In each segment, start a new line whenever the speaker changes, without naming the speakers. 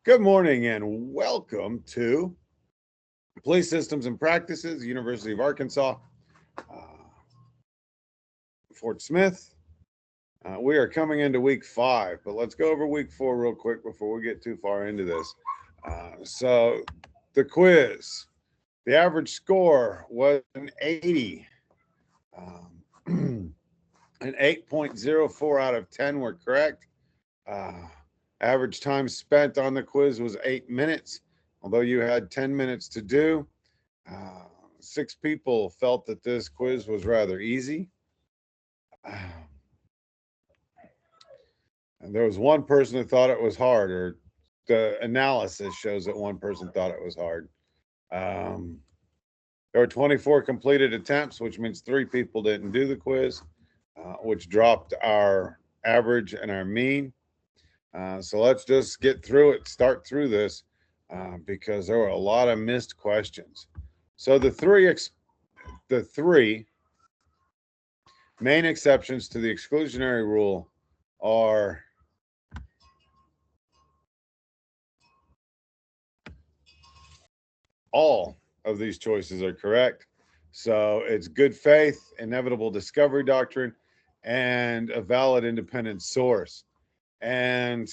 Good morning and welcome to Police Systems and Practices, University of Arkansas, Fort Smith. We are coming into week 5, but let's go over week 4 real quick before we get too far into this. So the quiz, the average score was an 80. An 8.04 out of 10 were correct. Average time spent on the quiz was 8 minutes, although you had 10 minutes to do. 6 people felt that this quiz was rather easy. And there was one person that thought it was hard, or the analysis shows that one person thought it was hard. There were 24 completed attempts, which means 3 people didn't do the quiz, which dropped our average and our mean. So let's just get through it, start through this, because there were a lot of missed questions. So the three main exceptions to the exclusionary rule are all of these choices are correct. So it's good faith, inevitable discovery doctrine, and a valid independent source. And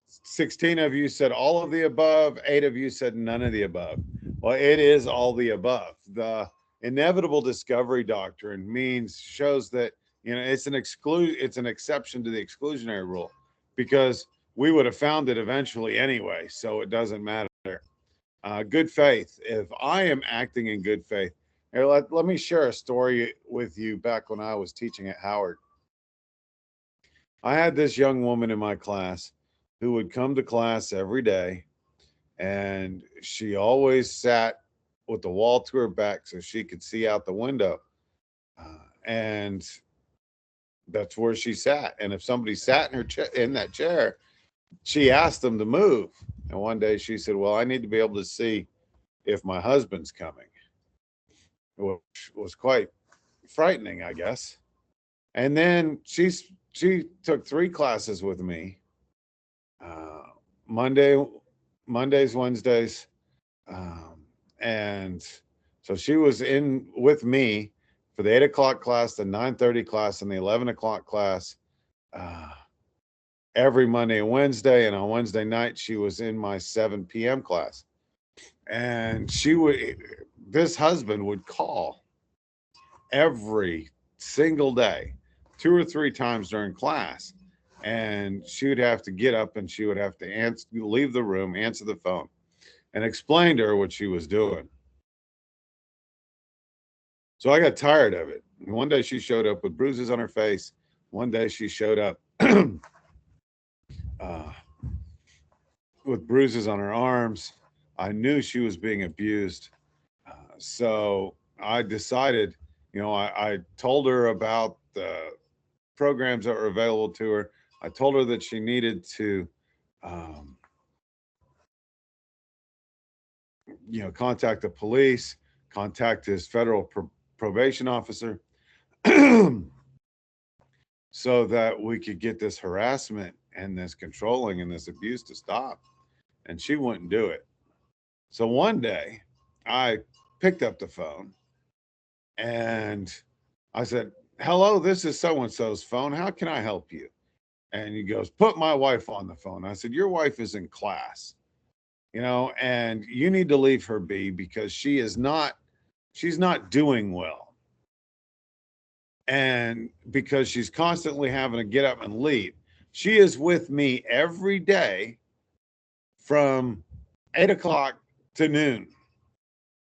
16 of you said all of the above, 8 of you said none of the above. Well, it is all the above. The inevitable discovery doctrine shows that it's an exception to the exclusionary rule, because we would have found it eventually anyway, so it doesn't matter. Good faith. If I am acting in good faith, here, let me share a story with you. Back when I was teaching at Howard, I had this young woman in my class who would come to class every day, and she always sat with the wall to her back so she could see out the window. And that's where she sat. And if somebody sat in that chair, she asked them to move. And one day she said, "Well, I need to be able to see if my husband's coming," which was quite frightening, I guess. And then she took 3 classes with me, uh, Mondays, Wednesdays, and so she was in with me for the 8 o'clock class, the 9:30 class, and the 11 o'clock class, uh, every Monday and Wednesday. And on Wednesday night, she was in my 7 p.m. class. And this husband would call every single day, 2 or 3 times during class. And she would have to get up and she would have to leave the room, answer the phone, and explain to her what she was doing. So I got tired of it. One day she showed up with bruises on her face. One day she showed up with bruises on her arms. I knew she was being abused. So I decided, I told her about the programs that were available to her. I told her that she needed to, um, contact the police, contact his federal probation officer, so that we could get this harassment and this controlling and this abuse to stop. And she wouldn't do it. So one day I picked up the phone and I said, "Hello, this is so and so's phone. How can I help you?" And he goes, "Put my wife on the phone." I said, "Your wife is in class, and you need to leave her be, because she's not doing well. And because she's constantly having to get up and leave. She is with me every day from 8 o'clock to noon.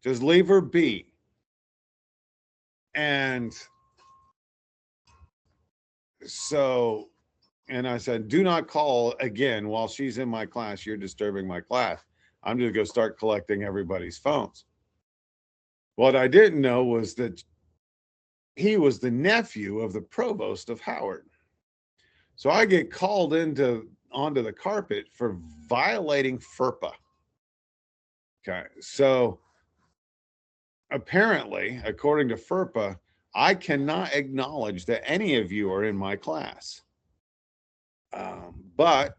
Just leave her be." And so, and I said, "Do not call again while she's in my class. You're disturbing my class. I'm just going to start collecting everybody's phones." What I didn't know was that he was the nephew of the provost of Howard. So I get called onto the carpet for violating FERPA. Okay. So apparently, according to FERPA, I cannot acknowledge that any of you are in my class. But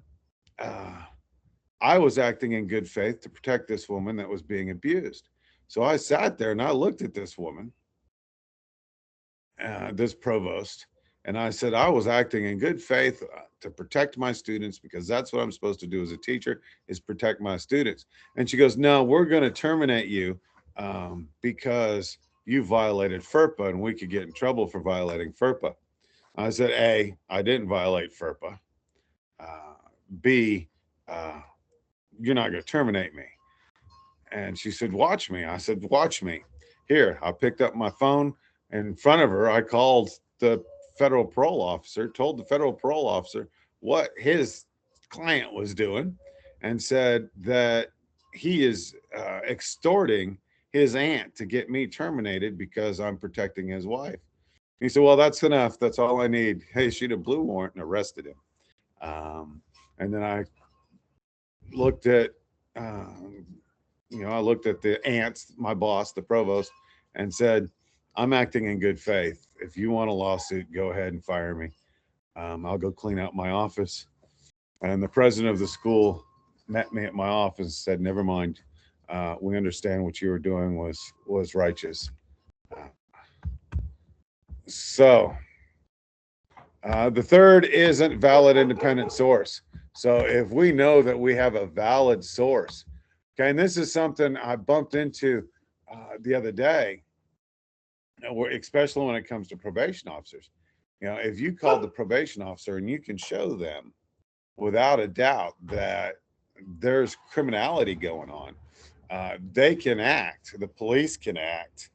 I was acting in good faith to protect this woman that was being abused. So I sat there and I looked at this woman, this provost, and I said, I was acting in good faith to protect my students because that's what I'm supposed to do as a teacher is protect my students. And she goes, no, we're going to terminate you because you violated FERPA and we could get in trouble for violating FERPA. I said, A, I didn't violate FERPA. B, you're not going to terminate me. And she said, watch me. I said, watch me. Here, I picked up my phone. In front of her, I called the federal parole officer, told the federal parole officer what his client was doing, and said that he is extorting his aunt to get me terminated because I'm protecting his wife. He said, well, that's enough. That's all I need. Hey, she'd a blue warrant and arrested him. And then I looked at, I looked at the aunts, my boss, the provost, and said, I'm acting in good faith. If you want a lawsuit, go ahead and fire me. I'll go clean out my office. And the president of the school met me at my office and said, never mind. We understand what you were doing was righteous. So the third isn't valid independent source. So if we know that we have a valid source, okay, and this is something I bumped into the other day, especially when it comes to probation officers. If you call the probation officer and you can show them without a doubt that there's criminality going on, they can act, the police can act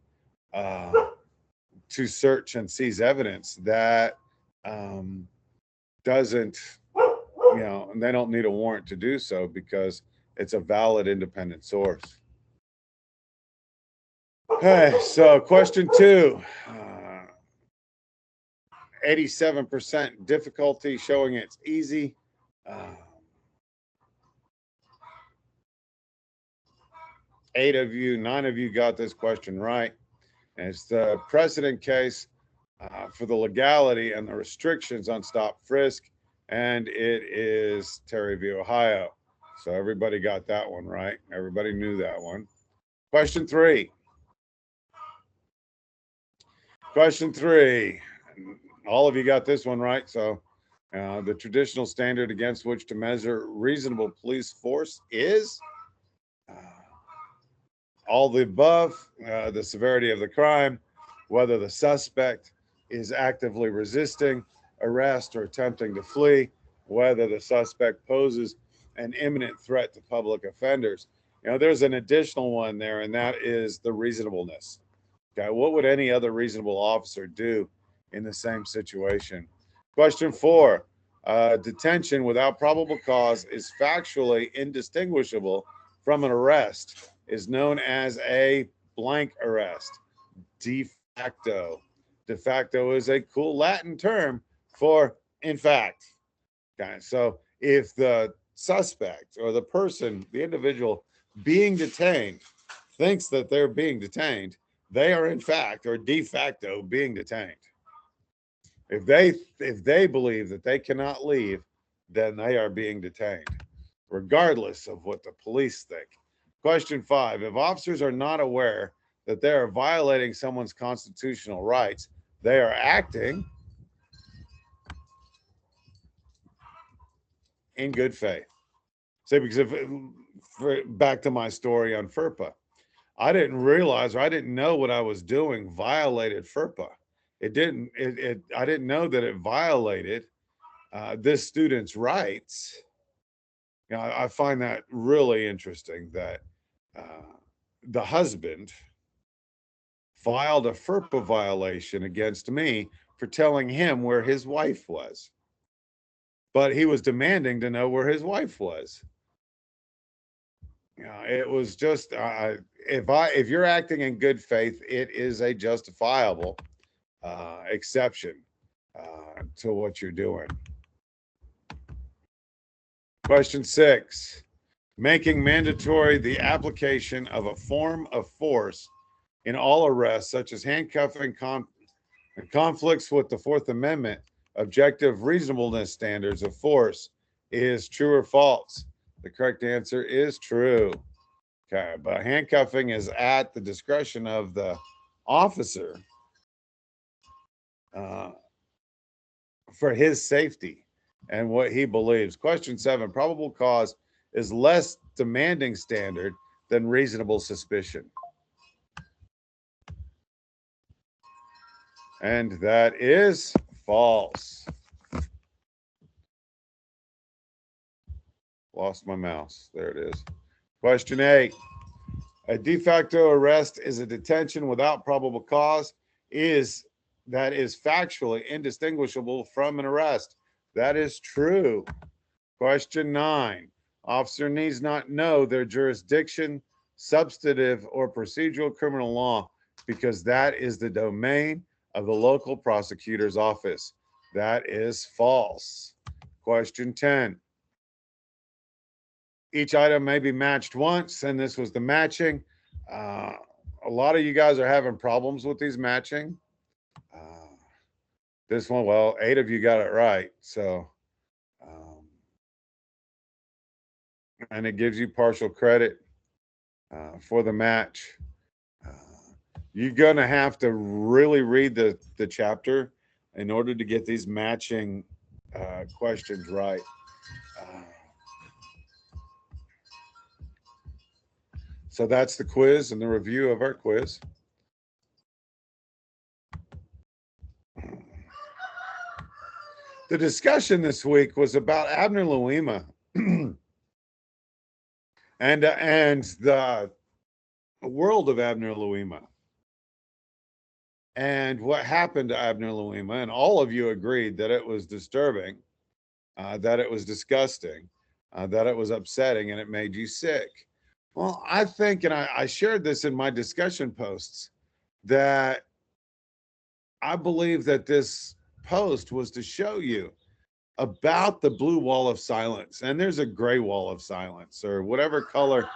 to search and seize evidence that doesn't, and they don't need a warrant to do so because it's a valid independent source. Okay, so question 2, 87% difficulty, showing it's easy. 9 of you got this question right. And it's the precedent case for the legality and the restrictions on stop frisk, and it is Terry v. Ohio. So everybody got that one right. Everybody knew that one. Question 3. Question 3. All of you got this one right. So the traditional standard against which to measure reasonable police force is all the above, the severity of the crime, whether the suspect is actively resisting arrest or attempting to flee, whether the suspect poses an imminent threat to public offenders. There's an additional one there, and that is the reasonableness. Okay, what would any other reasonable officer do in the same situation? Question 4, detention without probable cause is factually indistinguishable from an arrest, is known as a blank arrest, de facto. De facto is a cool Latin term for in fact. Okay, so if the suspect or the person, the individual being detained thinks that they're being detained, they are in fact or de facto being detained. If they believe that they cannot leave, then they are being detained, regardless of what the police think. Question 5, if officers are not aware that they are violating someone's constitutional rights, they are acting in good faith. Say, because back to my story on FERPA, I didn't realize, or I didn't know what I was doing violated FERPA. I didn't know that it violated this student's rights. I find that really interesting that the husband filed a FERPA violation against me for telling him where his wife was. But he was demanding to know where his wife was. It was just, if you're acting in good faith, it is a justifiable exception to what you're doing. Question 6, making mandatory the application of a form of force in all arrests, such as handcuffing, conflicts with the Fourth Amendment objective reasonableness standards of force, is true or false? The correct answer is true. Okay, but handcuffing is at the discretion of the officer uh, for his safety and what he believes. Question 7, probable cause is less demanding standard than reasonable suspicion. And that is false. Lost my mouse. There it is. Question 8. A de facto arrest is a detention without probable cause that is factually indistinguishable from an arrest. That is true. Question 9. Officer needs not know their jurisdiction, substantive or procedural criminal law because that is the domain of the local prosecutor's office. That is false. Question 10. Each item may be matched once, and this was the matching. Uh, a lot of you guys are having problems with these matching. Uh, this one, well, 8 of you got it right. So, and it gives you partial credit for the match. Uh, you're going to have to really read the chapter in order to get these matching questions right. So that's the quiz and the review of our quiz. The discussion this week was about Abner Louima and the world of Abner Louima and what happened to Abner Louima. And all of you agreed that it was disturbing, that it was disgusting, that it was upsetting, and it made you sick. Well, I think, and I shared this in my discussion posts, that I believe that this post was to show you about the blue wall of silence. And there's a gray wall of silence, or whatever color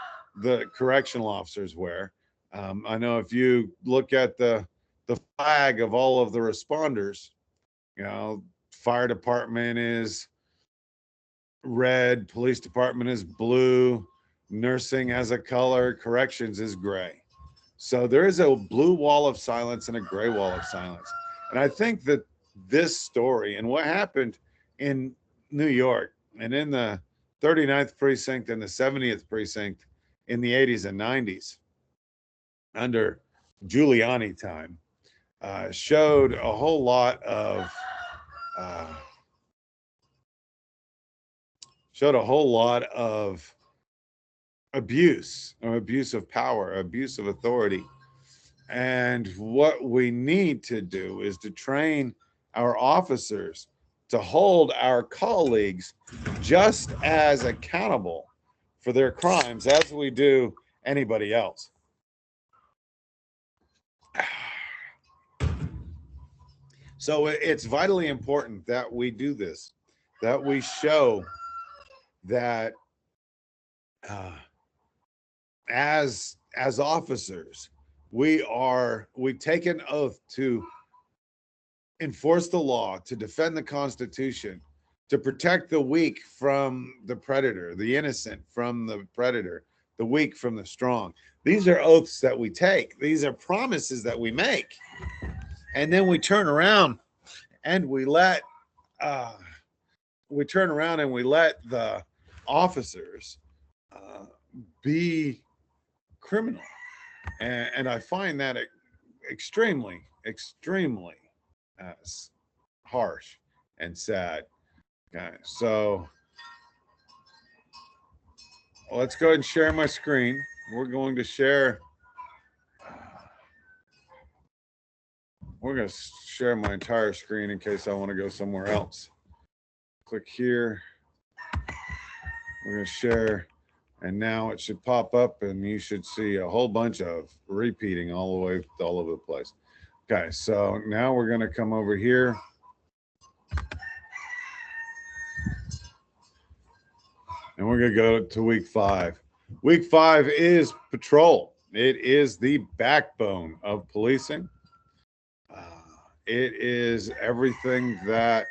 the correctional officers wear. I know if you look at the flag of all of the responders, you know, fire department is red, police department is blue, nursing has a color, corrections is gray. So there is a blue wall of silence and a gray wall of silence. And I think that this story and what happened in New York and in the 39th precinct and the 70th precinct in the 80s and 90s under Giuliani time showed a whole lot of abuse or abuse of power, abuse of authority. And what we need to do is to train our officers to hold our colleagues just as accountable for their crimes as we do anybody else. So it's vitally important that we do this, that we show that as officers, we take an oath to enforce the law, to defend the Constitution, to protect the weak from the predator, the innocent from the predator, the weak from the strong. These are oaths that we take. These are promises that we make. And then we turn around and we let the officers be criminal. And I find that extremely, extremely harsh and sad. Okay, so let's go ahead and share my screen. We're going to share my entire screen in case I want to go somewhere else. Click here. We're going to share, and now it should pop up and you should see a whole bunch of repeating all over the place. Okay, so now we're going to come over here. And we're going to go to week 5. Week 5 is patrol. It is the backbone of policing. It is everything that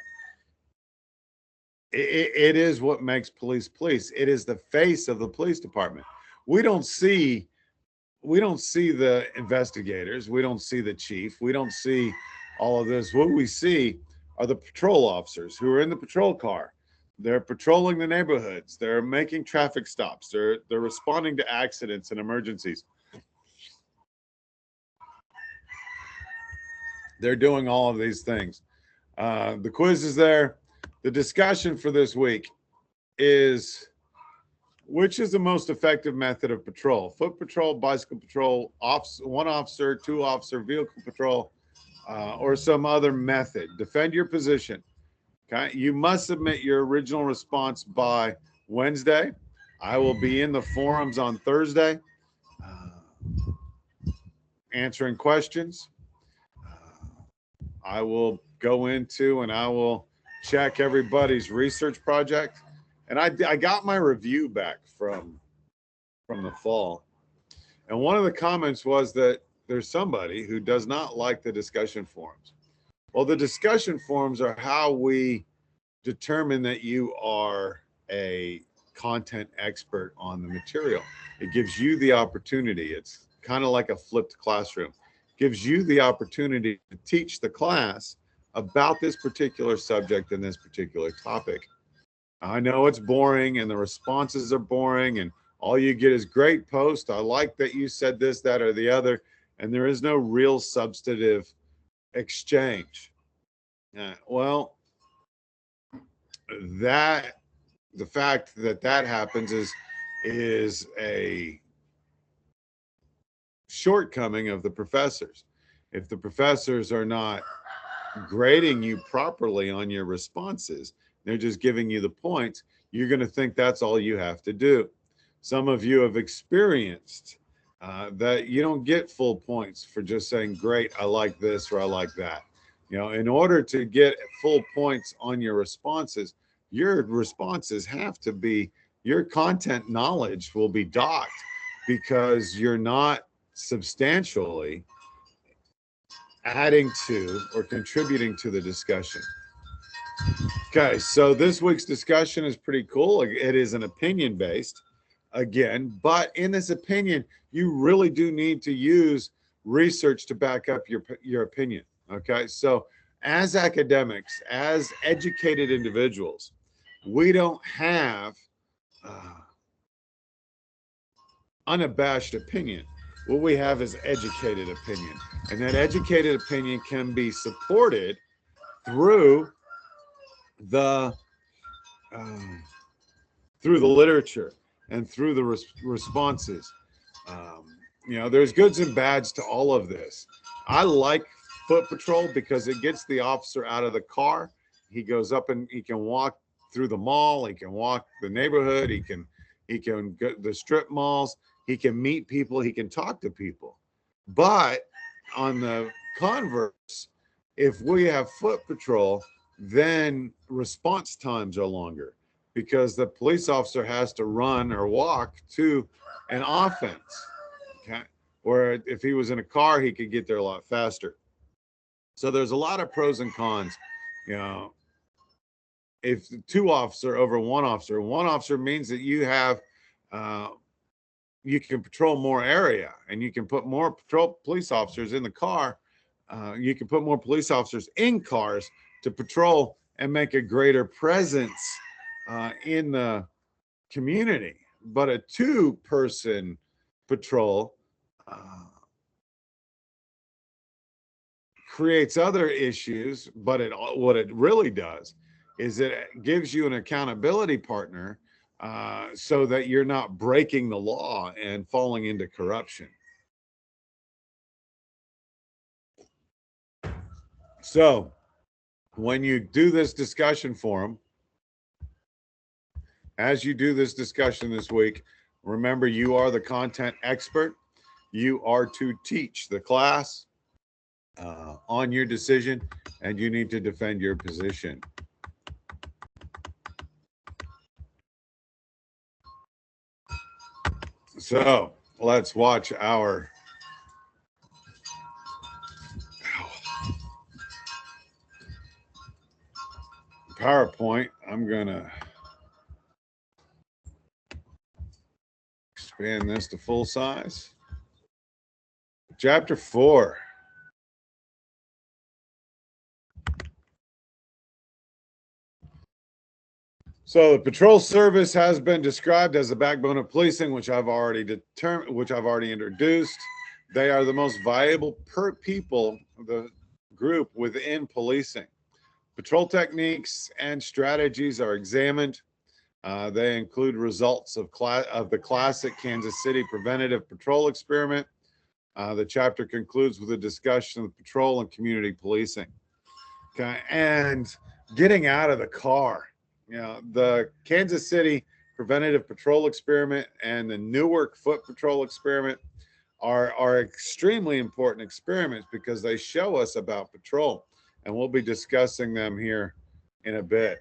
it is what makes police police. It is the face of the police department. We don't see the investigators. We don't see the chief. We don't see all of this. What we see are the patrol officers who are in the patrol car. They're patrolling the neighborhoods. They're making traffic stops. They're responding to accidents and emergencies. They're doing all of these things. The quiz is there. The discussion for this week is, which is the most effective method of patrol? Foot patrol, bicycle patrol, one officer, two officer, vehicle patrol, or some other method. Defend your position. Okay. You must submit your original response by Wednesday. I will be in the forums on Thursday answering questions. I will go into and I will check everybody's research project. And I got my review back from the fall. And one of the comments was that there's somebody who does not like the discussion forums. Well, the discussion forums are how we determine that you are a content expert on the material. It gives you the opportunity. It's kind of like a flipped classroom. It gives you the opportunity to teach the class about this particular subject and this particular topic. I know it's boring and the responses are boring and all you get is great post. I like that you said this, that, or the other. And there is no real substantive exchange. Well, the fact that happens is a shortcoming of the professors. If the professors are not grading you properly on your responses, they're just giving you the points, you're going to think that's all you have to do. Some of you have experienced that you don't get full points for just saying, great, I like this or I like that. You know, in order to get full points on your responses have to be, your content knowledge will be docked because you're not substantially adding to or contributing to the discussion. Okay, so this week's discussion is pretty cool. It is an opinion based again, but in this opinion, you really do need to use research to back up your opinion. Okay, so as academics, as educated individuals, we don't have unabashed opinion. What we have is educated opinion, and that educated opinion can be supported through the literature and through the responses. You know, there's goods and bads to all of this. I like foot patrol because it gets the officer out of the car. He goes up and he can walk through the mall. He can walk the neighborhood. He can go the strip malls. He can meet people. He can talk to people. But on the converse, if we have foot patrol, then response times are longer because the police officer has to run or walk to an offense. Okay. Or if he was in a car, he could get there a lot faster. So there's a lot of pros and cons. You know, if two officer over one officer means that you have, you can patrol more area and you can put more police officers in the car. You can put more police officers in cars to patrol and make a greater presence in the community. But a two-person patrol creates other issues, but what it really does is it gives you an accountability partner so that you're not breaking the law and falling into corruption. So when you do this discussion forum, as you do this discussion this week, remember you are the content expert. You are to teach the class on your decision, and you need to defend your position. So let's watch our PowerPoint. I'm going to expand this to full size. Chapter 4. So the patrol service has been described as the backbone of policing, which I've already introduced. They are the most valuable the group within policing. Patrol techniques and strategies are examined. They include results of the classic Kansas City preventative patrol experiment. The chapter concludes with a discussion of patrol and community policing. Okay, and getting out of the car. The Kansas City preventative patrol experiment and the Newark foot patrol experiment are extremely important experiments because they show us about patrol, and we'll be discussing them here in a bit.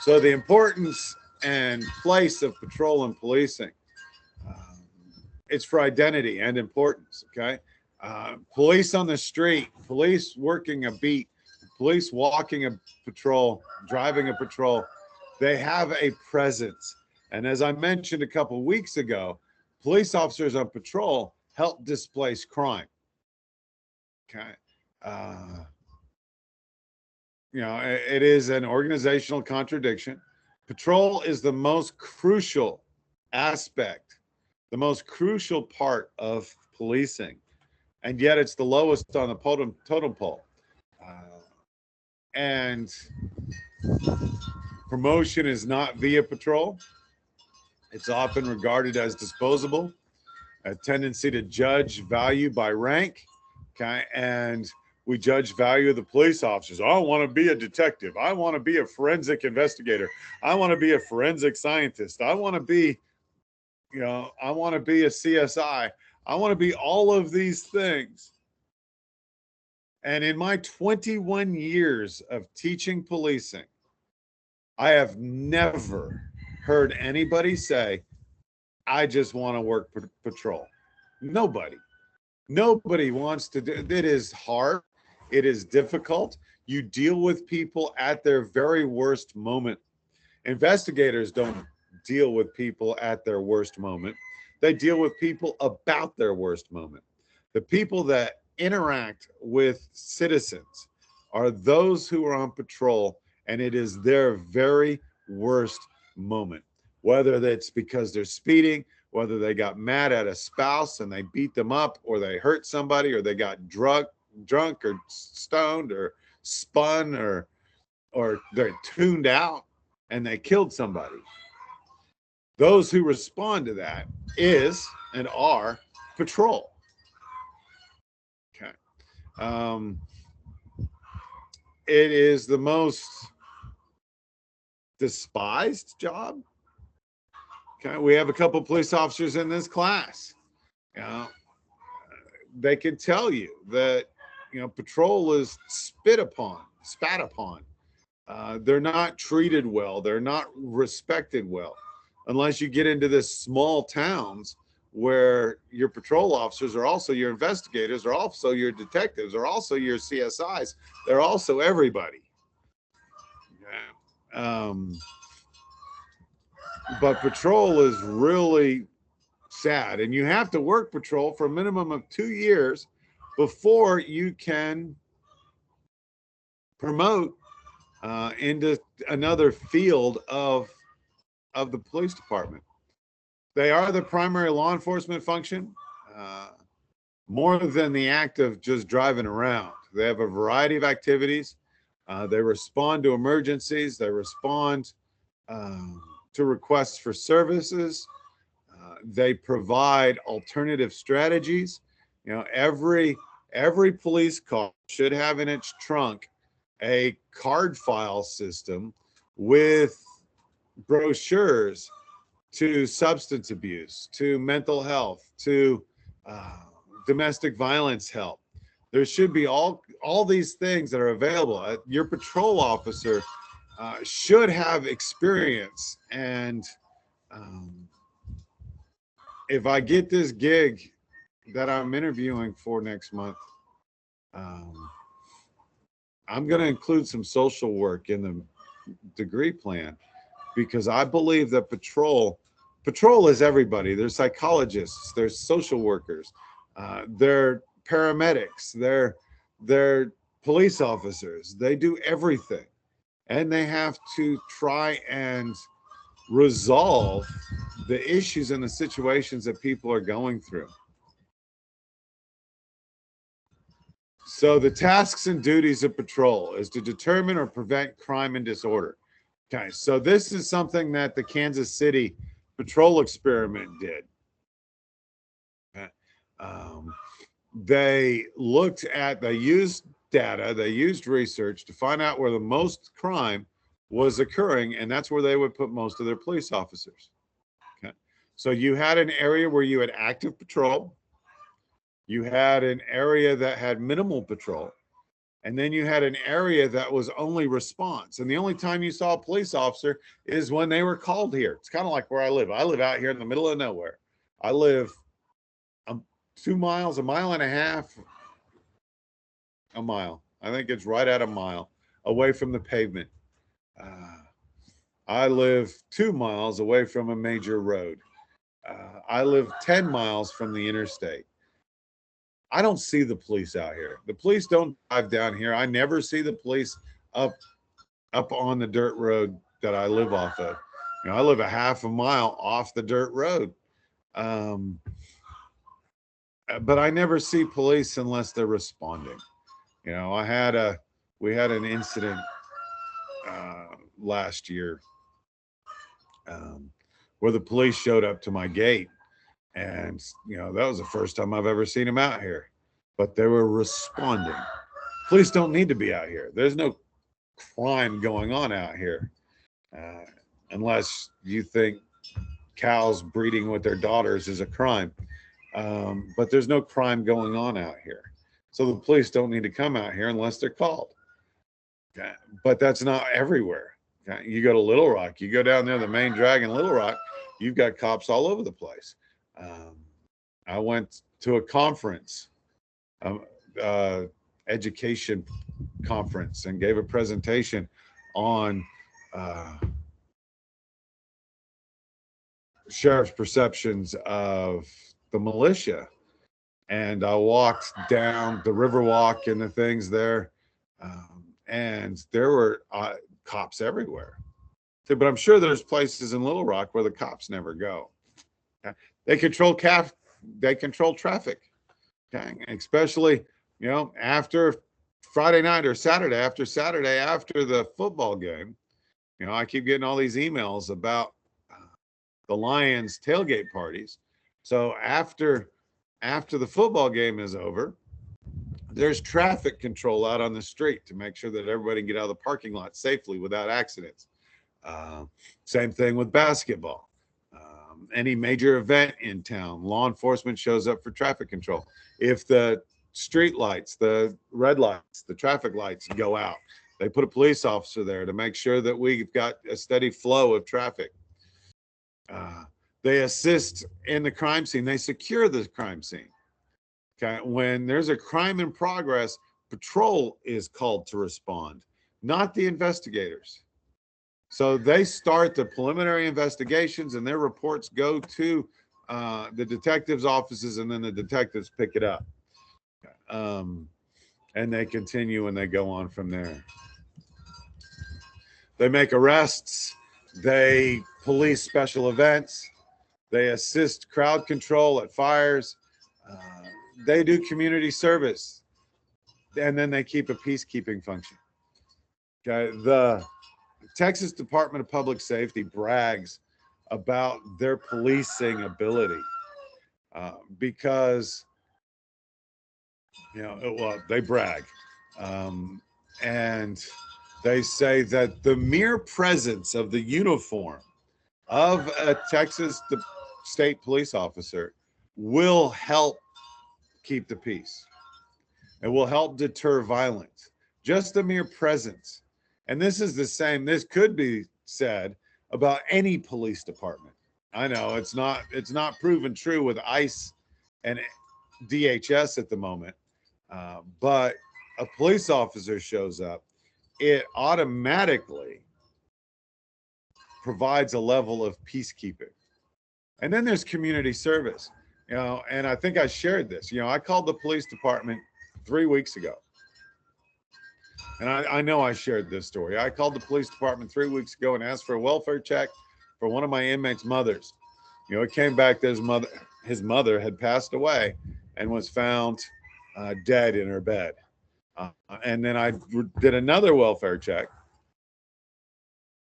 So the importance and place of patrol and policing, it's for identity and importance. Okay, police on the street, police working a beat, police walking a patrol, driving a patrol, they have a presence. And as I mentioned a couple of weeks ago, police officers on patrol help displace crime. Okay. It is an organizational contradiction. Patrol is the most crucial aspect, the most crucial part of policing, and yet it's the lowest on the totem pole. And promotion is not via patrol. It's often regarded as disposable, a tendency to judge value by rank. Okay. And we judge value of the police officers. I want to be a detective. I want to be a forensic investigator. I want to be a forensic scientist. I want to be, I want to be a CSI. I want to be all of these things. And in my 21 years of teaching policing, I have never heard anybody say, I just want to work patrol. Nobody wants to do it. It is hard. It is difficult. You deal with people at their very worst moment. Investigators don't deal with people at their worst moment. They deal with people about their worst moment. The people that interact with citizens are those who are on patrol, and it is their very worst moment, whether that's because they're speeding, whether they got mad at a spouse and they beat them up, or they hurt somebody, or they got drunk or stoned or spun, or they're tuned out and they killed somebody. Those who respond to that is and are patrol. Okay. It is the most despised job. Okay, we have a couple of police officers in this class. They could tell you that patrol is spat upon. They're not treated well. They're not respected well, unless you get into this small towns where your patrol officers are also your investigators, are also your detectives, are also your CSIs. They're also everybody. But patrol is really sad, and you have to work patrol for a minimum of 2 years before you can promote into another field of the police department. They are the primary law enforcement function, more than the act of just driving around. They have a variety of activities. They respond to emergencies. They respond to requests for services. They provide alternative strategies. Every police car should have in its trunk a card file system with brochures to substance abuse, to mental health, to domestic violence help. There should be all these things that are available. Your patrol officer should have experience. And if I get this gig that I'm interviewing for next month, I'm going to include some social work in the degree plan because I believe that patrol is everybody. There's psychologists, there's social workers, they're paramedics, they're police officers. They do everything, and they have to try and resolve the issues and the situations that people are going through. So the tasks and duties of patrol is to determine or prevent crime and disorder. Okay, so this is something that the Kansas City patrol experiment did. Okay. They looked at, they used data, they used research to find out where the most crime was occurring, and that's where they would put most of their police officers. Okay. So you had an area where you had active patrol, you had an area that had minimal patrol, and then you had an area that was only response. And the only time you saw a police officer is when they were called here. It's kind of like where I live. I live out here in the middle of nowhere. I live 2 miles, a mile and a half, a mile. I think it's right at a mile away from the pavement. I live 2 miles away from a major road. I live 10 miles from the interstate. I don't see the police out here. The police don't drive down here. I never see the police up on the dirt road that I live off of. You know, I live a half a mile off the dirt road. But I never see police unless they're responding. You know, we had an incident last year where the police showed up to my gate. And, you know, that was the first time I've ever seen them out here. But they were responding. Police don't need to be out here. There's no crime going on out here. Unless you think cows breeding with their daughters is a crime. But there's no crime going on out here. So the police don't need to come out here unless they're called. Okay. But that's not everywhere. Okay. You go to Little Rock, you go down there, the main drag in Little Rock, you've got cops all over the place. I went to a conference, education conference, and gave a presentation on sheriff's perceptions of the militia. And I walked down the Riverwalk and the things there, and there were cops everywhere. But I'm sure there's places in Little Rock where the cops never go. They control traffic, okay? Especially, you know, after Friday night or Saturday after the football game. You know, I keep getting all these emails about the Lions tailgate parties. So after the football game is over, there's traffic control out on the street to make sure that everybody can get out of the parking lot safely without accidents. Same thing with basketball. Any major event in town, law enforcement shows up for traffic control. If the street lights, the red lights, the traffic lights go out, they put a police officer there to make sure that we've got a steady flow of traffic. They assist in the crime scene. They secure the crime scene. Okay. When there's a crime in progress, patrol is called to respond, not the investigators. So they start the preliminary investigations, and their reports go to the detectives' offices, and then the detectives pick it up. And they continue, and they go on from there. They make arrests. They police special events. They assist crowd control at fires. They do community service. And then they keep a peacekeeping function. Okay. The Texas Department of Public Safety brags about their policing ability because, you know, well, they brag. And they say that the mere presence of the uniform of a Texas state police officer will help keep the peace. It will help deter violence. Just the mere presence. And this is the same. This could be said about any police department. I know it's not proven true with ICE and DHS at the moment, but a police officer shows up, it automatically provides a level of peacekeeping. And then there's community service, and I think I shared this. I called the police department 3 weeks ago. And I know I shared this story. I called the police department 3 weeks ago and asked for a welfare check for one of my inmates' mothers. It came back that his mother had passed away and was found dead in her bed. And then I did another welfare check.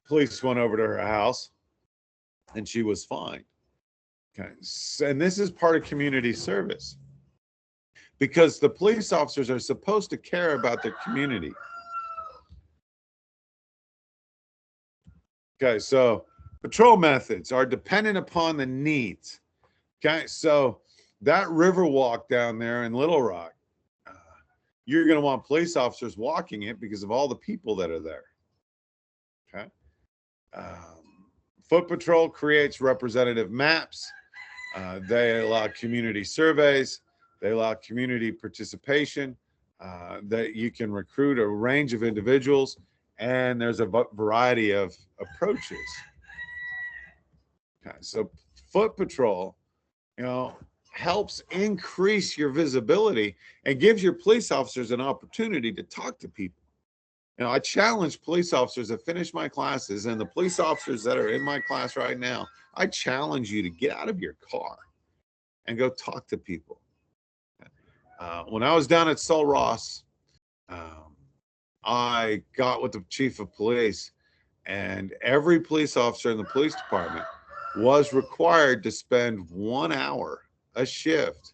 Police went over to her house and she was fine. Okay. And this is part of community service, because the police officers are supposed to care about their community. Okay, so patrol methods are dependent upon the needs. Okay, so that river walk down there in Little Rock, you're going to want police officers walking it because of all the people that are there. Okay. Foot Patrol creates representative maps. They allow community surveys. They allow community participation, that you can recruit a range of individuals, and there's a variety of approaches. Okay, so Foot Patrol, helps increase your visibility and gives your police officers an opportunity to talk to people. I challenge police officers that finish my classes, and the police officers that are in my class right now, I challenge you to get out of your car and go talk to people. When I was down at Sul Ross, I got with the chief of police, and every police officer in the police department was required to spend 1 hour a shift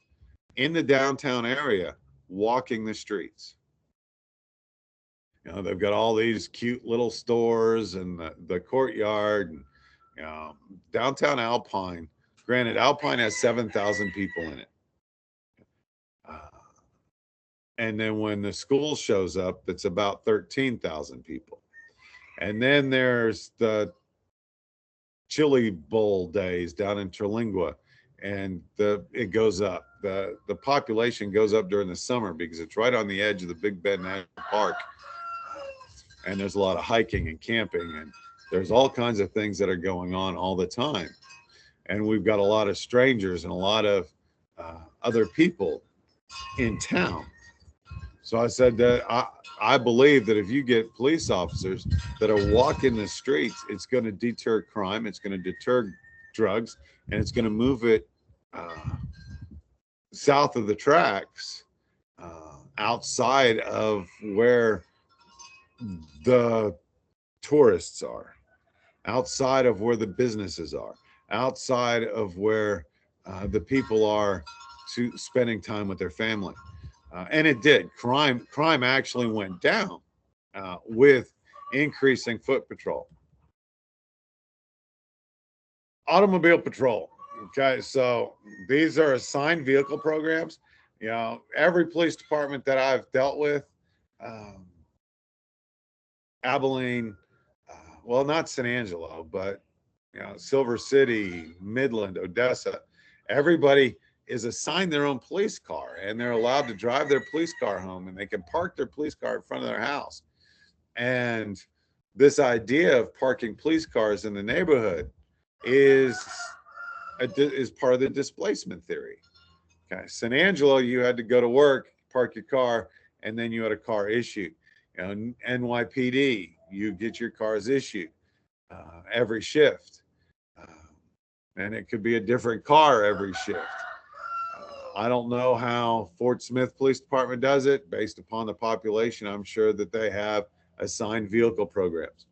in the downtown area walking the streets. They've got all these cute little stores and the courtyard, and downtown Alpine. Granted, Alpine has 7,000 people in it. And then when the school shows up, it's about 13,000 people. And then there's the Chili Bowl days down in Terlingua, and it goes up. The population goes up during the summer because it's right on the edge of the Big Bend National Park. And there's a lot of hiking and camping, and there's all kinds of things that are going on all the time. And we've got a lot of strangers and a lot of other people in town. So I said that I believe that if you get police officers that are walking the streets, it's going to deter crime, it's going to deter drugs, and it's going to move it south of the tracks, outside of where the tourists are, outside of where the businesses are, outside of where the people are spending time with their family. And it did. Crime actually went down with increasing Foot Patrol. Automobile Patrol. Okay, so these are assigned vehicle programs. Every police department that I've dealt with, Abilene, well, not San Angelo, but Silver City, Midland, Odessa, everybody is assigned their own police car, and they're allowed to drive their police car home, and they can park their police car in front of their house. And this idea of parking police cars in the neighborhood is part of the displacement theory. Okay, San Angelo, you had to go to work, park your car, and then you had a car issued. NYPD, you get your cars issued every shift, and it could be a different car every shift. I don't know how Fort Smith Police Department does it. Based upon the population, I'm sure that they have assigned vehicle programs.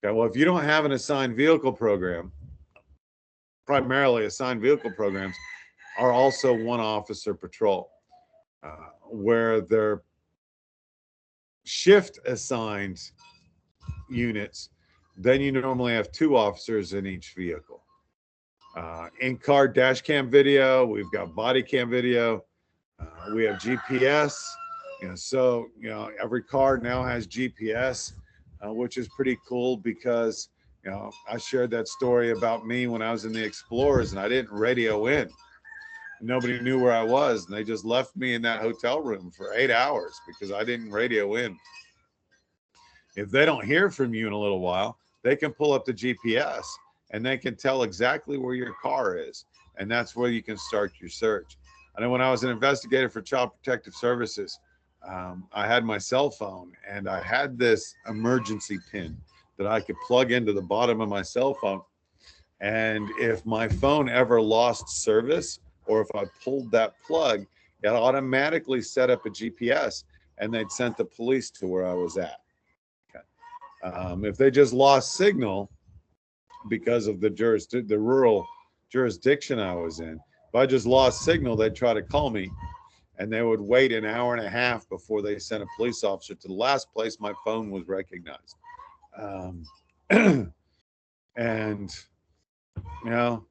Okay, well, if you don't have an assigned vehicle program, primarily assigned vehicle programs are also one officer patrol, where they're shift assigned units. Then you normally have 2 officers in each vehicle. In-car dash cam video, we've got body cam video, we have GPS, so every car now has GPS, which is pretty cool because I shared that story about me when I was in the Explorers and I didn't radio in. nobody knew where I was, and they just left me in that hotel room for 8 hours because I didn't radio in. If they don't hear from you in a little while, they can pull up the GPS and they can tell exactly where your car is. And that's where you can start your search. I know when I was an investigator for Child Protective Services, I had my cell phone and I had this emergency pin that I could plug into the bottom of my cell phone. And if my phone ever lost service, or if I pulled that plug, it automatically set up a GPS and they'd sent the police to where I was at. If they just lost signal because of the rural jurisdiction I was in, if I just lost signal, they'd try to call me, and they would wait an hour and a half before they sent a police officer to the last place my phone was recognized. And you know,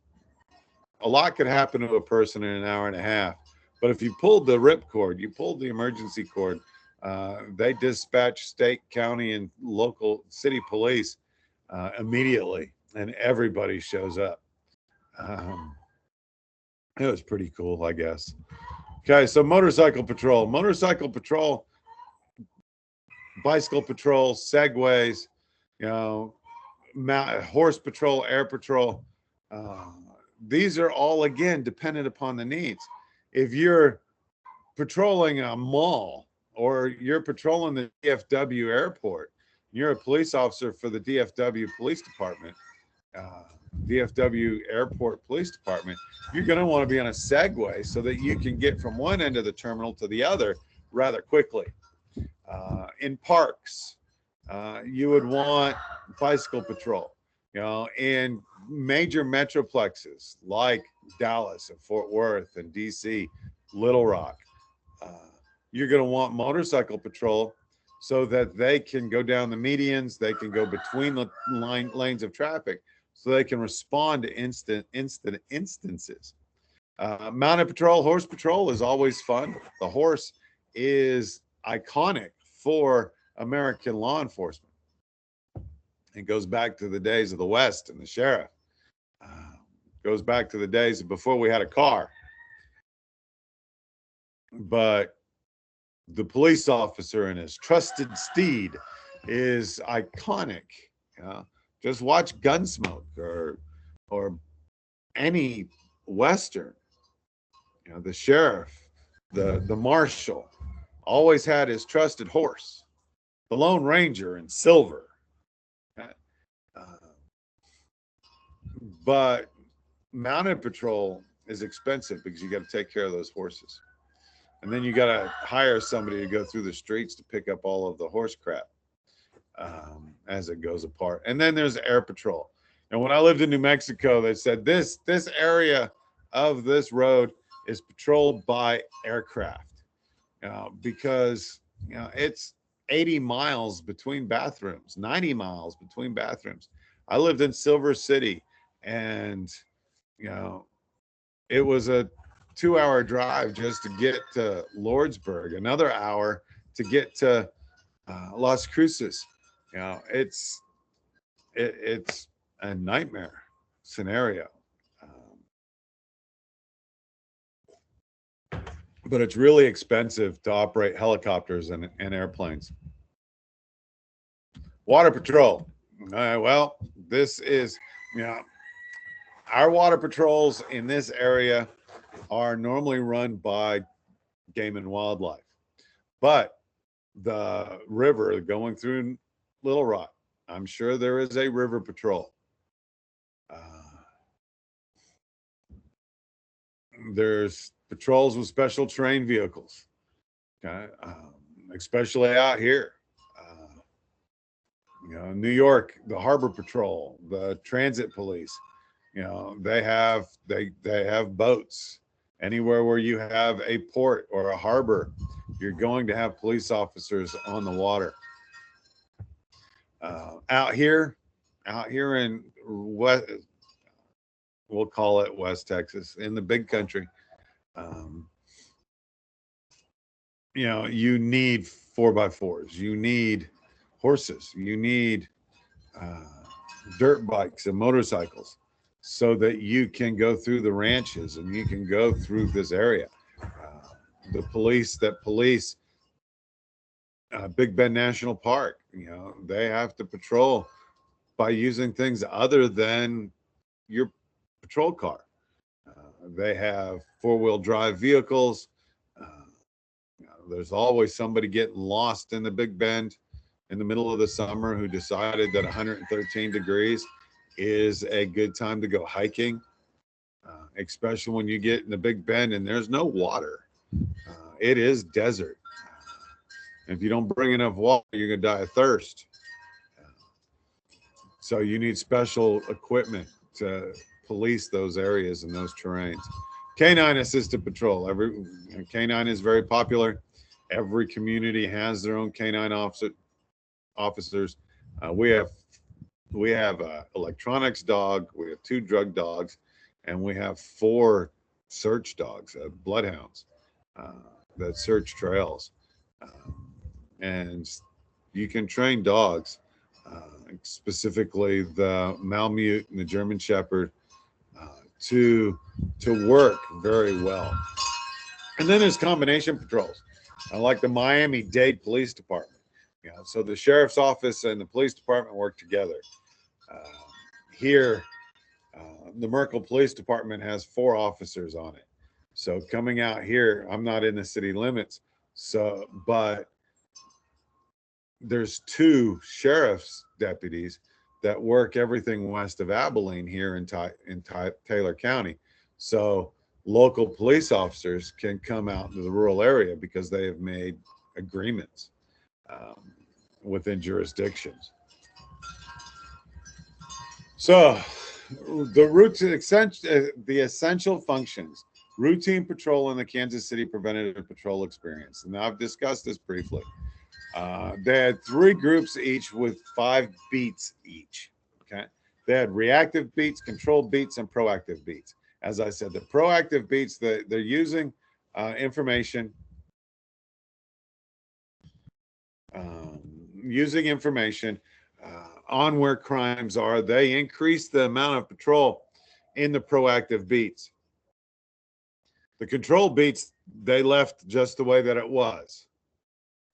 a lot could happen to a person in an hour and a half. But if you pulled the rip cord, you pulled the emergency cord, they dispatch state, county, and local city police immediately, and everybody shows up. It was pretty cool, I guess. Okay, so motorcycle patrol, bicycle patrol, segways, horse patrol, air patrol. These are all, again, dependent upon the needs. If you're patrolling a mall or you're patrolling the DFW airport, you're a police officer for the DFW Police Department, DFW Airport Police Department, you're going to want to be on a Segway so that you can get from one end of the terminal to the other rather quickly. In parks, you would want bicycle patrol. In major metroplexes like Dallas and Fort Worth and DC, Little Rock, you're going to want motorcycle patrol so that they can go down the medians, they can go between the lanes of traffic, so they can respond to instant instances. Mounted patrol, horse patrol is always fun. The horse is iconic for American law enforcement. It goes back to the days of the West and the sheriff. Goes back to the days before we had a car. But the police officer and his trusted steed is iconic. Just watch Gunsmoke or any Western. The sheriff, the marshal, always had his trusted horse, the Lone Ranger in silver. But mounted patrol is expensive because you got to take care of those horses. And then you got to hire somebody to go through the streets to pick up all of the horse crap as it goes apart. And then there's air patrol. And when I lived in New Mexico, they said this area of this road is patrolled by aircraft because it's 80 miles between bathrooms, 90 miles between bathrooms. I lived in Silver City, and it was a 2-hour drive just to get to Lordsburg, another hour to get to Las Cruces. It's a nightmare scenario. But it's really expensive to operate helicopters and airplanes. Water patrol. Well, this is, our water patrols in this area are normally run by Game and Wildlife. But the river going through Little Rock, I'm sure there is a river patrol. There's patrols with special terrain vehicles, especially out here. New York, the Harbor Patrol, the Transit Police, they have boats. Anywhere where you have a port or a harbor, you're going to have police officers on the water. Out here in West, we'll call it West Texas, in the big country, you need 4x4s, you need horses, you need dirt bikes and motorcycles. so that you can go through the ranches and you can go through this area. The police that police Big Bend National Park, they have to patrol by using things other than your patrol car. They have four-wheel drive vehicles. Uh, there's always somebody getting lost in the Big Bend in the middle of the summer who decided that 113 degrees is a good time to go hiking, especially when you get in the Big Bend and there's no water. It is desert. If you don't bring enough water, you're going to die of thirst. So you need special equipment to police those areas and those terrains. Canine assisted patrol. Canine is very popular. Every community has their own canine officers. We have electronics dog. We have 2 drug dogs, and we have 4 search dogs, bloodhounds that search trails. And you can train dogs, specifically the Malamute and the German Shepherd, to work very well. And then there's combination patrols, like the Miami-Dade Police Department. So the sheriff's office and the police department work together. Here, the Merkel Police Department has 4 officers on it. So coming out here, I'm not in the city limits, but there's 2 sheriff's deputies that work everything west of Abilene here in Taylor County. So local police officers can come out into the rural area because they have made agreements within jurisdictions. So the essential functions: routine patrol in the Kansas City Preventative Patrol Experience. And I've discussed this briefly. They had 3 groups each with 5 beats each. Okay. They had reactive beats, controlled beats, and proactive beats. As I said, the proactive beats, they're using information, on where crimes are. They increase the amount of patrol in the proactive beats. The control beats, they left just the way that it was.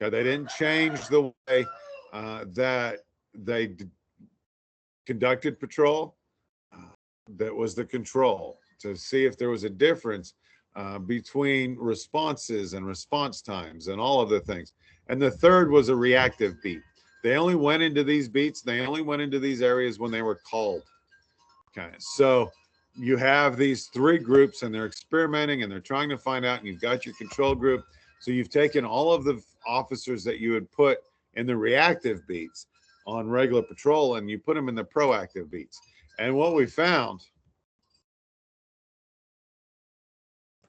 Okay, they didn't change the way that they conducted patrol. That was the control, to see if there was a difference between responses and response times and all of the things. And the third was a reactive beat. They only went into these beats, they only went into these areas when they were called. Okay, so you have these 3 groups and they're experimenting and they're trying to find out, and you've got your control group. So you've taken all of the officers that you would put in the reactive beats on regular patrol and you put them in the proactive beats. And what we found,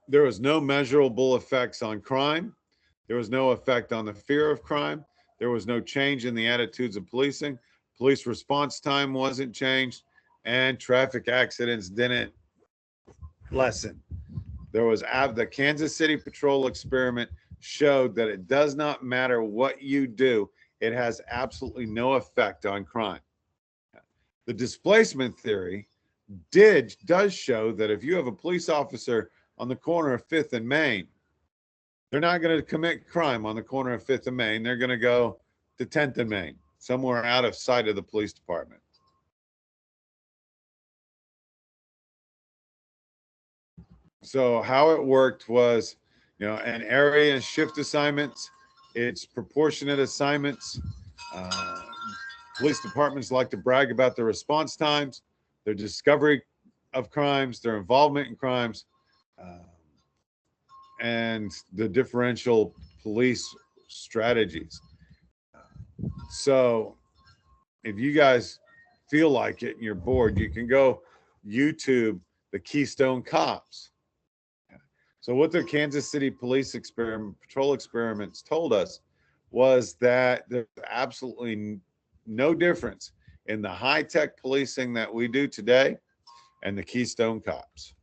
there was no measurable effects on crime. There was no effect on the fear of crime. There was no change in the attitudes of policing. Police response time wasn't changed, and traffic accidents didn't lessen. The Kansas City Patrol Experiment showed that it does not matter what you do, it has absolutely no effect on crime. The displacement theory does show that if you have a police officer on the corner of 5th and Main, they're not going to commit crime on the corner of 5th and Main. They're going to go to 10th and Main, somewhere out of sight of the police department. So how it worked was, an area and shift assignments. It's proportionate assignments. Police departments like to brag about their response times, their discovery of crimes, their involvement in crimes, and the differential police strategies. So if you guys feel like it and you're bored, you can go YouTube the Keystone Cops. So what the Kansas City Police Patrol Experiments told us was that there's absolutely no difference in the high-tech policing that we do today and the Keystone Cops.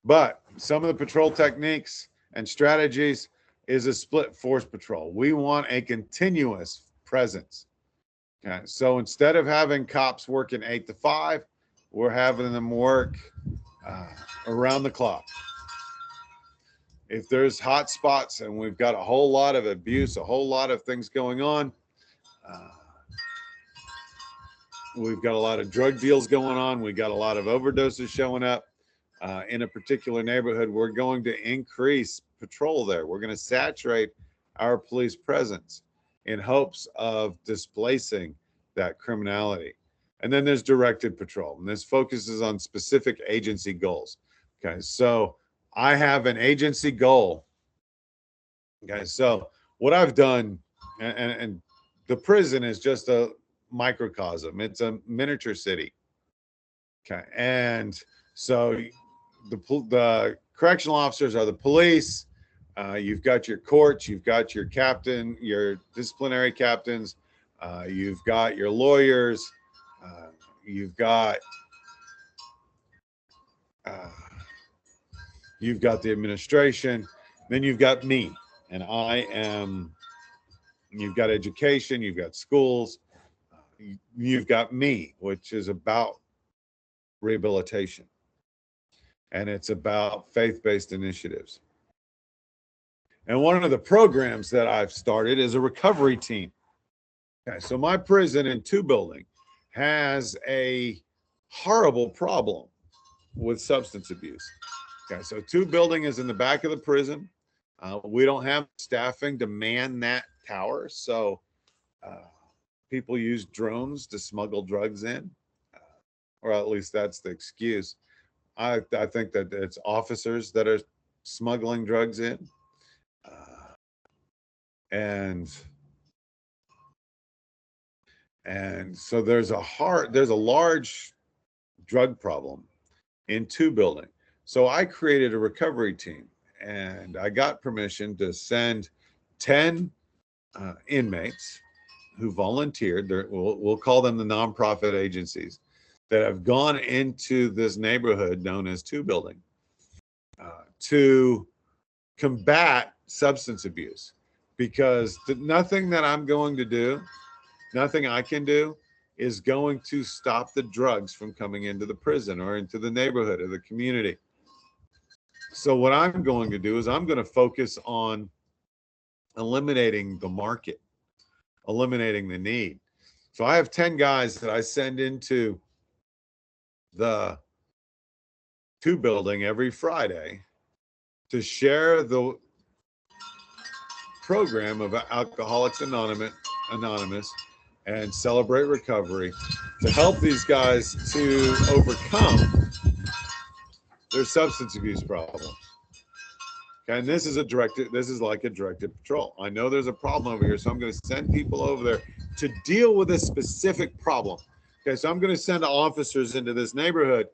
But some of the patrol techniques and strategies is a split force patrol. We want a continuous presence. Okay. So instead of having cops working 8 to 5, we're having them work uh, around the clock. If there's hot spots and we've got a whole lot of abuse, a whole lot of things going on, uh, we've got a lot of drug deals going on, we've got a lot of overdoses showing up in a particular neighborhood, we're going to increase patrol there. We're going to saturate our police presence in hopes of displacing that criminality. And then there's directed patrol, and this focuses on specific agency goals. Okay, so I have an agency goal. Okay, so what I've done, and the prison is just a microcosm, it's a miniature city. Okay, and so the correctional officers are the police. You've got your courts, you've got your captain, your disciplinary captains, you've got your lawyers, you've got uh, you've got the administration, then you've got me, and I am. You've got education, you've got schools, you've got me, which is about rehabilitation, and it's about faith-based initiatives. And one of the programs that I've started is a recovery team. Okay, so my prison in 2 Building has a horrible problem with substance abuse. Okay, so 2 Building is in the back of the prison. We don't have staffing to man that tower, so people use drones to smuggle drugs in, or at least that's the excuse. I think that it's officers that are smuggling drugs in, and so there's a large drug problem in 2 Building. So I created a recovery team, and I got permission to send 10 inmates who volunteered. We'll call them the nonprofit agencies that have gone into this neighborhood known as 2 Building to combat substance abuse, because nothing that I'm going to do, nothing I can do, is going to stop the drugs from coming into the prison or into the neighborhood or the community. So what I'm going to do is I'm going to focus on eliminating the market, eliminating the need. So I have 10 guys that I send into the 2 Building every Friday to share the program of Alcoholics Anonymous and Celebrate Recovery, to help these guys to overcome their substance abuse problem. Okay, and this is like a directed patrol. I know there's a problem over here, so I'm going to send people over there to deal with a specific problem. Okay, so I'm going to send officers into this neighborhood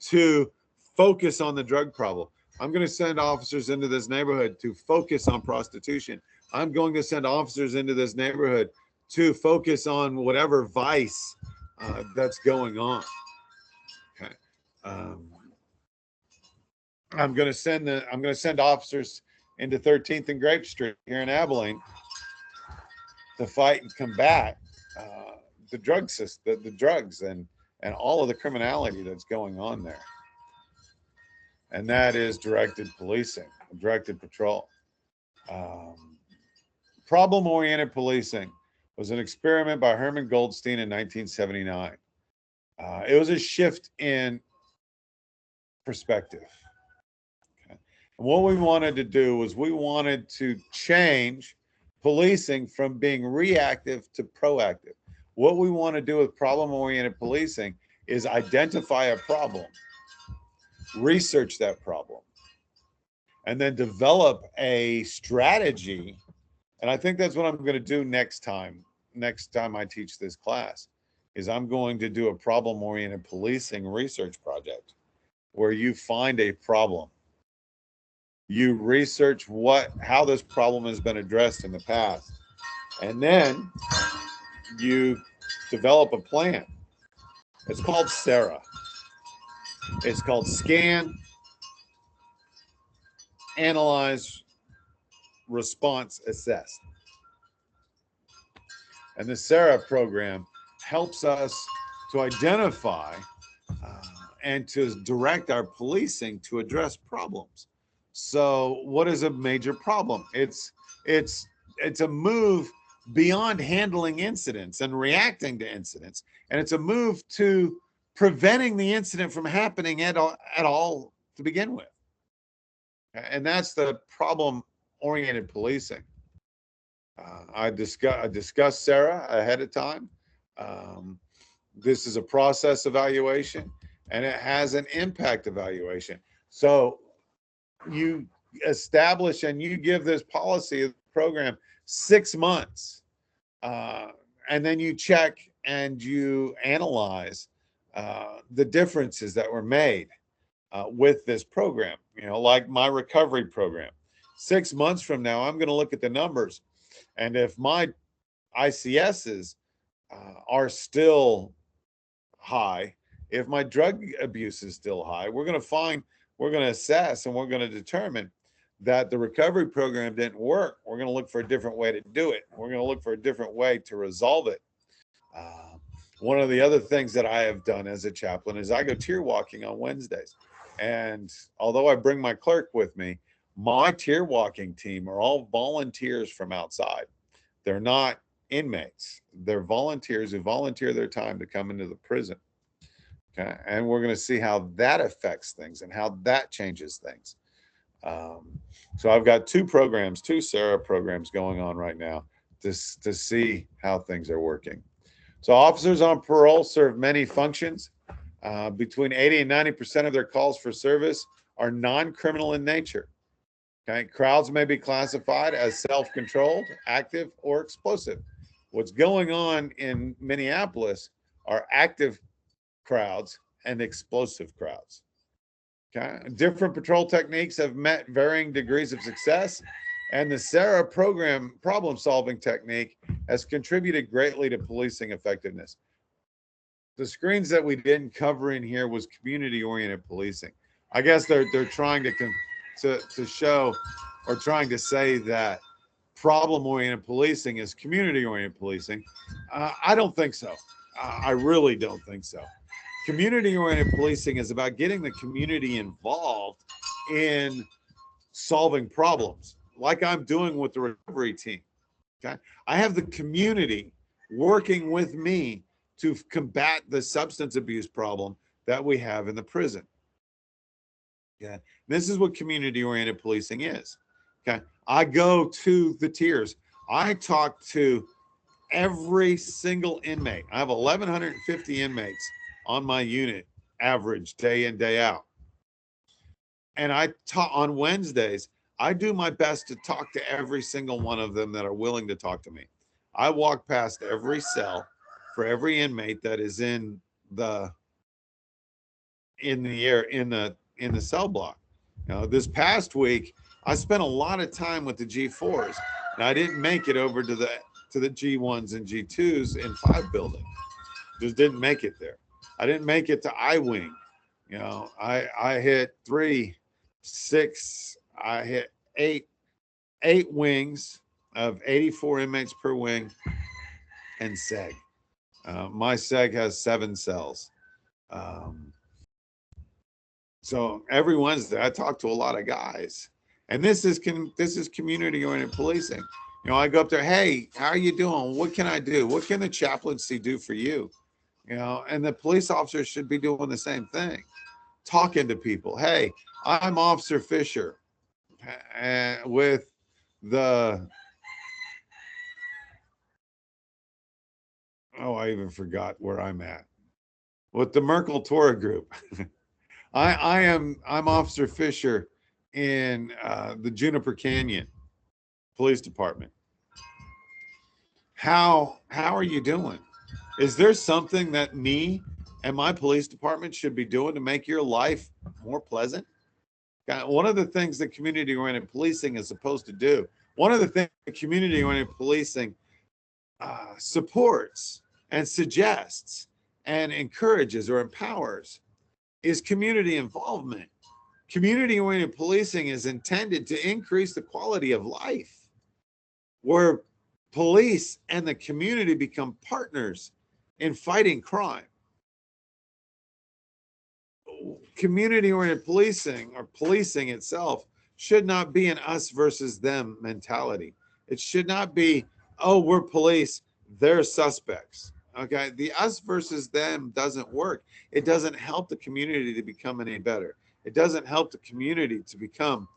to focus on the drug problem. I'm going to send officers into this neighborhood to focus on prostitution. I'm going to send officers into this neighborhood to focus on whatever vice that's going on. Okay. I'm going to send officers into 13th and Grape Street here in Abilene to fight and combat the drug system, the drugs, and all of the criminality that's going on there. And that is directed policing, directed patrol. Problem-oriented policing was an experiment by Herman Goldstein in 1979. It was a shift in perspective. Okay. And what we wanted to do was we wanted to change policing from being reactive to proactive. What we want to do with problem-oriented policing is identify a problem, research that problem, and then develop a strategy. And I think that's what I'm going to do next time I teach this class, is I'm going to do a problem-oriented policing research project where you find a problem. You research how this problem has been addressed in the past, and then you develop a plan. It's called SARA. It's called Scan, Analyze, Response, Assess. And the SARA program helps us to identify uh, and to direct our policing to address problems. So, what is a major problem? It's it's a move beyond handling incidents and reacting to incidents, and it's a move to preventing the incident from happening at all to begin with. And that's the problem oriented policing. I discussed Sarah ahead of time. Um, this is a process evaluation and it has an impact evaluation. So you establish and you give this policy program 6 months, uh, and then you check and you analyze the differences that were made with this program. You know, like my recovery program. 6 months from now, I'm going to look at the numbers, and if my ICSs are still high, if my drug abuse is still high, we're going to assess, and we're going to determine that the recovery program didn't work. We're going to look for a different way to do it. We're going to look for a different way to resolve it. Uh, One of the other things that I have done as a chaplain is I go tier walking on Wednesdays. And although I bring my clerk with me, my tier walking team are all volunteers from outside. They're not inmates, they're volunteers who volunteer their time to come into the prison. Okay. And we're going to see how that affects things and how that changes things. Um, so I've got two Sarah programs going on right now to see how things are working. So officers on parole serve many functions. Between 80 and 90% of their calls for service are non-criminal in nature. Okay, crowds may be classified as self-controlled, active, or explosive. What's going on in Minneapolis are active crowds and explosive crowds. Okay, different patrol techniques have met varying degrees of success, and the SARA program problem-solving technique has contributed greatly to policing effectiveness. The screens that we didn't cover in here was community-oriented policing. I guess they're trying to show, or trying to say, that problem-oriented policing is community-oriented policing. I don't think so. I really don't think so. Community-oriented policing is about getting the community involved in solving problems, like I'm doing with the recovery team. Okay, I have the community working with me to combat the substance abuse problem that we have in the prison. Yeah, this is what community-oriented policing is. Okay, I go to the tiers. I talk to every single inmate. I have 1,150 inmates on my unit, average day in, day out. And I talk on Wednesdays. I do my best to talk to every single one of them that are willing to talk to me. I walk past every cell for every inmate that is the in the cell block. You know, this past week I spent a lot of time with the G4s, and I didn't make it over to the G1s and G2s in 5 building. Just didn't make it there. I didn't make it to I wing. You know, I hit 3, 6, I hit 8 wings of 84 inmates per wing, and SEG. My SEG has 7 cells. So every Wednesday I talk to a lot of guys, and this is community oriented policing. You know, I go up there, hey, how are you doing? What can I do? What can the chaplaincy do for you? You know, and the police officers should be doing the same thing, talking to people. Hey, I'm Officer Fisher, with the I even forgot where I'm at, with the Merkel Torah group. I'm Officer Fisher in the Juniper Canyon Police Department. How are you doing? Is there something that me and my police department should be doing to make your life more pleasant? One of the things that community-oriented policing is supposed to do, one of the things that community-oriented policing supports and suggests and encourages or empowers, is community involvement. Community-oriented policing is intended to increase the quality of life, where police and the community become partners in fighting crime. Community-oriented policing, or policing itself, should not be an us versus them mentality. It should not be, oh, we're police, they're suspects. Okay, the us versus them doesn't work. It doesn't help the community to become any better. It doesn't help the community to become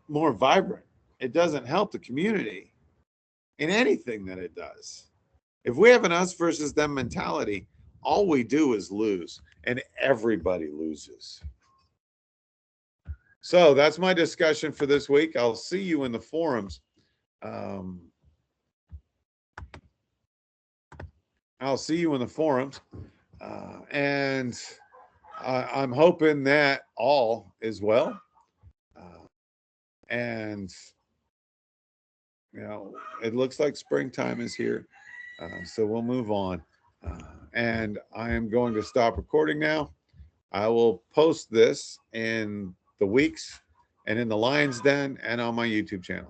more vibrant. It doesn't help the community in anything that it does. If we have an us versus them mentality, all we do is lose, and everybody loses. So that's my discussion for this week. I'll see you in the forums. I'll see you in the forums. And I'm hoping that all is well. And, you know, it looks like springtime is here. So we'll move on. And I am going to stop recording now. I will post this in the weeks and in the Lion's Den and on my YouTube channel.